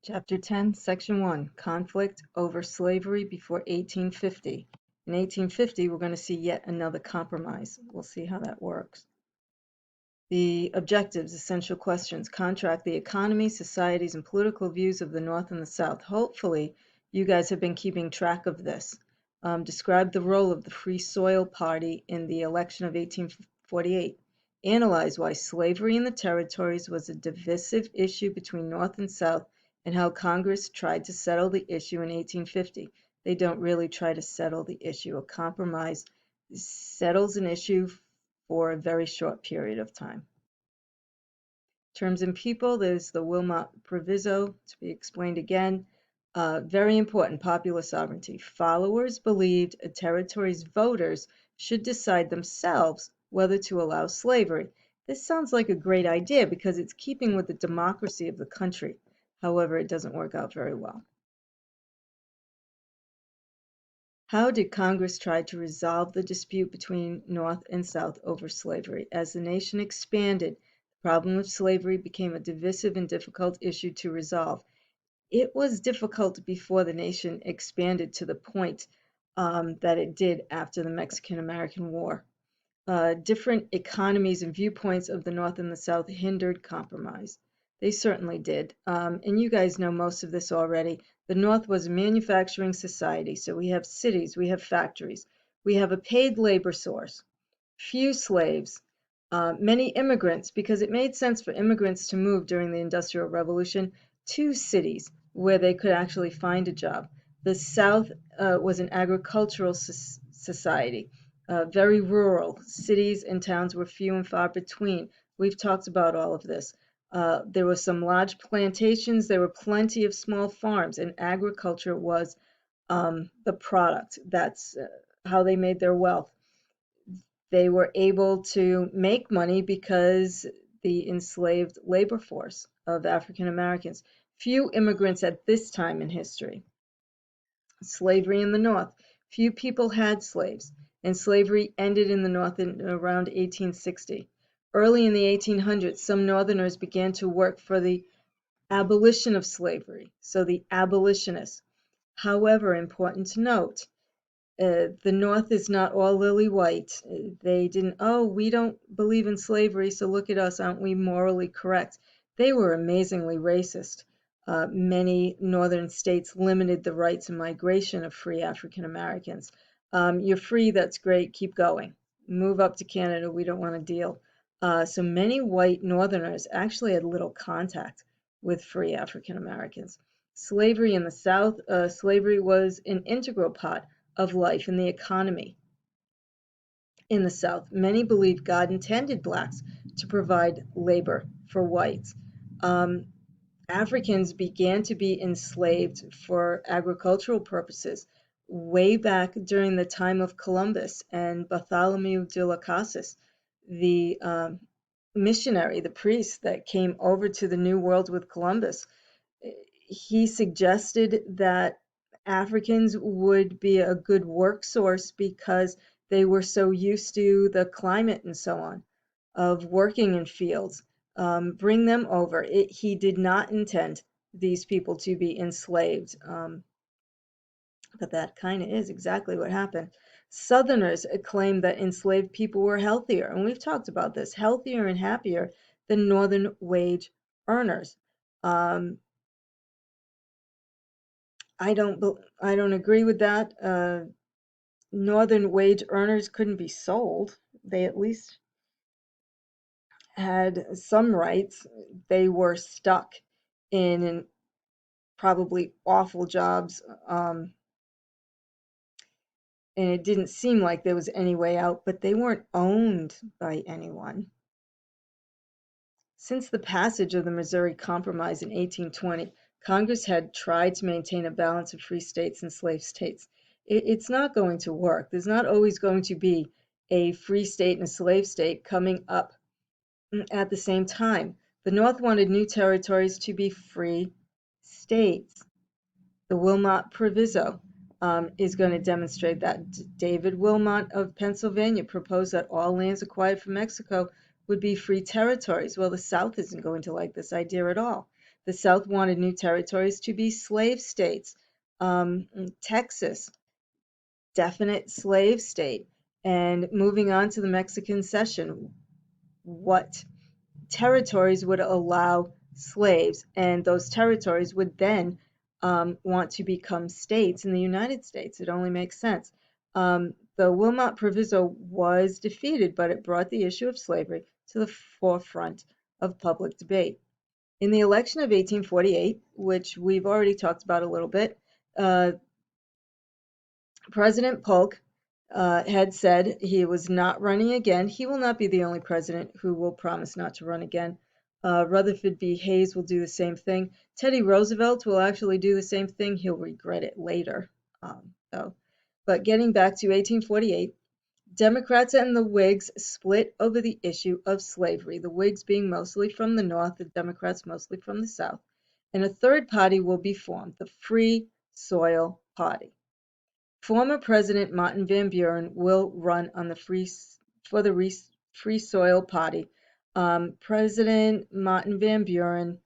Chapter 10, Section 1, Conflict over Slavery before 1850. In 1850, we're going to see yet another compromise. We'll see how that works. The objectives, essential questions, contract the economy, societies, and political views of the North and the South. Hopefully, you guys have been keeping track of this. Describe the role of the Free Soil Party in the election of 1848. Analyze why slavery in the territories was a divisive issue between North and South and how Congress tried to settle the issue in 1850. They don't really try to settle the issue. A compromise settles an issue for a very short period of time. Terms and people, there's the Wilmot Proviso, to be explained again. Very important, popular sovereignty. Followers believed a territory's voters should decide themselves whether to allow slavery. This sounds like a great idea because it's keeping with the democracy of the country. However, it doesn't work out very well. How did Congress try to resolve the dispute between North and South over slavery? As the nation expanded, the problem of slavery became a divisive and difficult issue to resolve. It was difficult before the nation expanded to the point that it did after the Mexican-American War. Different economies and viewpoints of the North and the South hindered compromise. They certainly did. And you guys know most of this already. The North was a manufacturing society, so we have cities, we have factories, we have a paid labor source, few slaves, many immigrants, because it made sense for immigrants to move during the Industrial Revolution to cities where they could actually find a job. The South was an agricultural society. Very rural. Cities and towns were few and far between. We've talked about all of this. There were some large plantations. There were plenty of small farms, and agriculture was the product. That's how they made their wealth. They were able to make money because the enslaved labor force of African Americans. Few immigrants at this time in history. Slavery in the North. Few people had slaves, and slavery ended in the North in around 1860. Early in the 1800s, some Northerners began to work for the abolition of slavery, so the abolitionists. However, important to note, the North is not all lily white. They didn't, oh, we don't believe in slavery, so look at us, aren't we morally correct? They were amazingly racist. Many northern states limited the rights and migration of free African Americans. You're free, that's great, keep going. Move up to Canada, we don't want to deal. So many white northerners actually had little contact with free African Americans. Slavery in the South, slavery was an integral part of life in the economy. In the South, many believed God intended blacks to provide labor for whites. Africans began to be enslaved for agricultural purposes way back during the time of Columbus and Bartholomew de las Casas, the missionary, the priest that came over to the New World with Columbus. He suggested that Africans would be a good work source because they were so used to the climate and so on of working in fields. Bring them over. He did not intend these people to be enslaved, but that kind of is exactly what happened. Southerners claimed that enslaved people were healthier, and we've talked about this, healthier and happier than northern wage earners. I don't agree with that. Northern wage earners couldn't be sold. They at least had some rights. They were stuck in probably awful jobs, and it didn't seem like there was any way out, but they weren't owned by anyone. Since the passage of the Missouri Compromise in 1820, Congress had tried to maintain a balance of free states and slave states. It's not going to work. There's not always going to be a free state and a slave state coming up at the same time. The North wanted new territories to be free states. The Wilmot Proviso is going to demonstrate that. David Wilmot of Pennsylvania proposed that all lands acquired from Mexico would be free territories. Well, the South isn't going to like this idea at all. The South wanted new territories to be slave states. Texas, definite slave state. And moving on to the Mexican cession, what territories would allow slaves, and those territories would then want to become states in the United States. It only makes sense. The Wilmot Proviso was defeated, but it brought the issue of slavery to the forefront of public debate. In the election of 1848, which we've already talked about a little bit, President Polk had said he was not running again. He will not be the only president who will promise not to run again. Rutherford B. Hayes will do the same thing. Teddy Roosevelt will actually do the same thing. He'll regret it later, though. But getting back to 1848, Democrats and the Whigs split over the issue of slavery, the Whigs being mostly from the North, the Democrats mostly from the South. And a third party will be formed, the Free Soil Party. Former President Martin Van Buren will run on the Free Soil Party. President Martin Van Buren,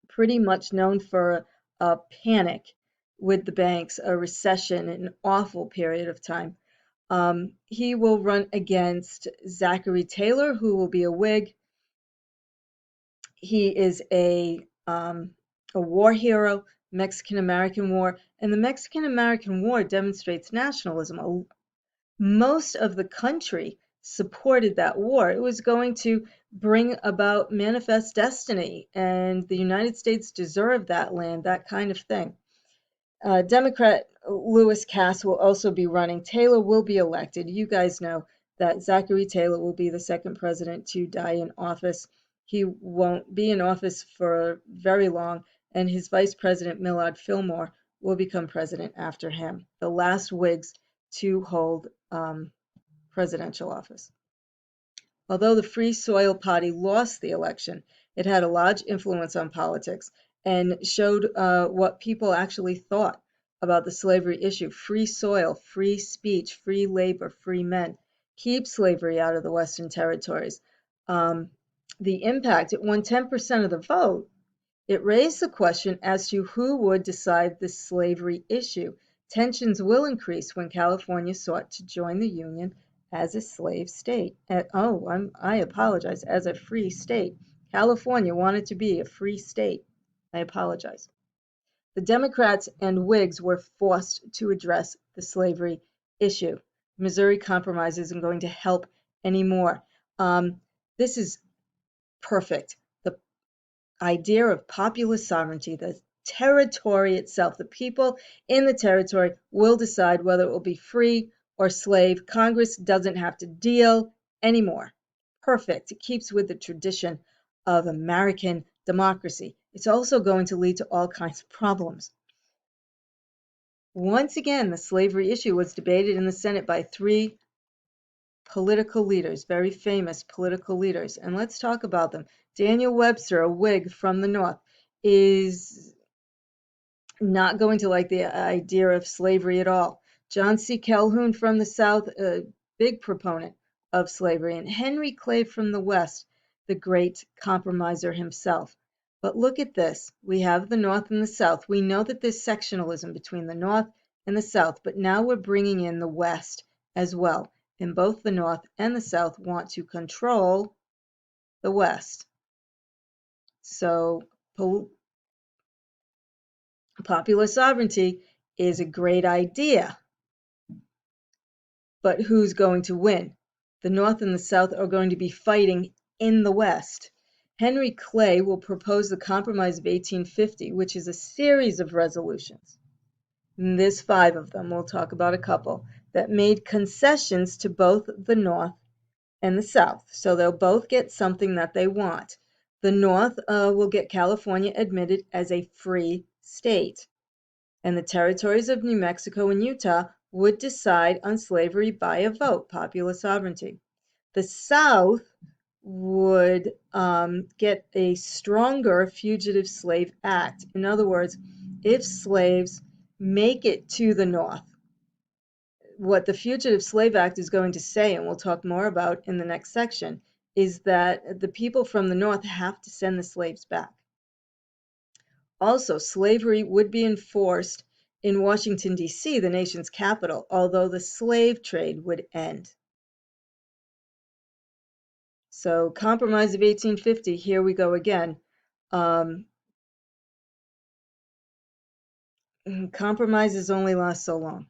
pretty much known for a panic with the banks, a recession, an awful period of time. He will run against Zachary Taylor, who will be a Whig. He is a war hero, Mexican-American War, and the Mexican-American War demonstrates nationalism. Most of the country supported that war. It was going to bring about manifest destiny, and the United States deserved that land, that kind of thing. Democrat Lewis Cass will also be running. Taylor will be elected. You guys know that Zachary Taylor will be the second president to die in office. He won't be in office for very long, and his vice president, Millard Fillmore, will become president after him, the last Whigs to hold presidential office. Although the Free Soil Party lost the election, it had a large influence on politics and showed what people actually thought about the slavery issue. Free soil, free speech, free labor, free men. Keep slavery out of the Western territories. The impact, it won 10% of the vote. It raised the question as to who would decide the slavery issue. Tensions will increase when California sought to join the Union as a slave state. I apologize, as a free state. California wanted to be a free state. I apologize. The Democrats and Whigs were forced to address the slavery issue. Missouri Compromise isn't going to help anymore. This is perfect. The idea of populist sovereignty, the territory itself, the people in the territory will decide whether it will be free or slave. Congress doesn't have to deal anymore. Perfect. It keeps with the tradition of American democracy. It's also going to lead to all kinds of problems. Once again, the slavery issue was debated in the Senate by three political leaders, very famous political leaders. And let's talk about them. Daniel Webster, a Whig from the North, is not going to like the idea of slavery at all. John C. Calhoun from the South, a big proponent of slavery, and Henry Clay from the West, the great compromiser himself. But look at this. We have the North and the South. We know that there's sectionalism between the North and the South, but now we're bringing in the West as well. And both the North and the South want to control the West. So popular sovereignty is a great idea. But who's going to win? The North and the South are going to be fighting in the West. Henry Clay will propose the Compromise of 1850, which is a series of resolutions. And there's 5 of them. We'll talk about a couple that made concessions to both the North and the South. So they'll both get something that they want. The North will get California admitted as a free state, and the territories of New Mexico and Utah would decide on slavery by a vote, popular sovereignty. The South would get a stronger Fugitive Slave Act. In other words, if slaves make it to the North, what the Fugitive Slave Act is going to say, and we'll talk more about in the next section, is that the people from the North have to send the slaves back. Also, slavery would be enforced in Washington, D.C., the nation's capital, although the slave trade would end. So, Compromise of 1850, here we go again. Compromises only last so long.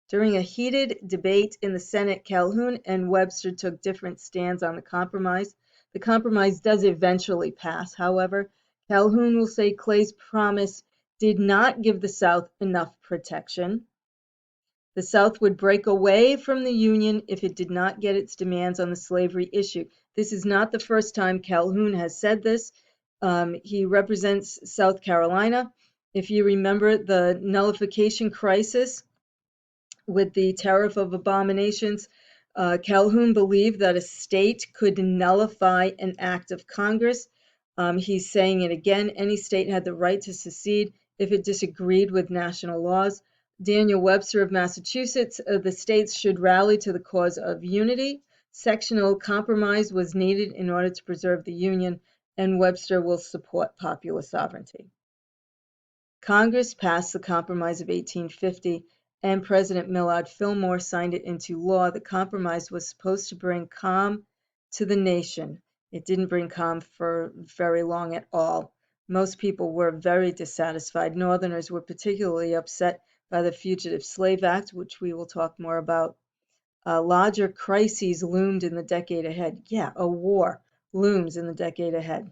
During a heated debate in the Senate, Calhoun and Webster took different stands on the compromise. The compromise does eventually pass, however. Calhoun will say Clay's promise did not give the South enough protection. The South would break away from the Union if it did not get its demands on the slavery issue. This is not the first time Calhoun has said this. He represents South Carolina. If you remember the nullification crisis with the Tariff of Abominations, Calhoun believed that a state could nullify an act of Congress. He's saying it again, any state had the right to secede if it disagreed with national laws. Daniel Webster of Massachusetts, the states should rally to the cause of unity. Sectional compromise was needed in order to preserve the Union, and Webster will support popular sovereignty. Congress passed the Compromise of 1850, and President Millard Fillmore signed it into law. The compromise was supposed to bring calm to the nation. It didn't bring calm for very long at all. Most people were very dissatisfied. Northerners were particularly upset by the Fugitive Slave Act, which we will talk more about. Larger crises loomed in the decade ahead. Yeah, a war looms in the decade ahead.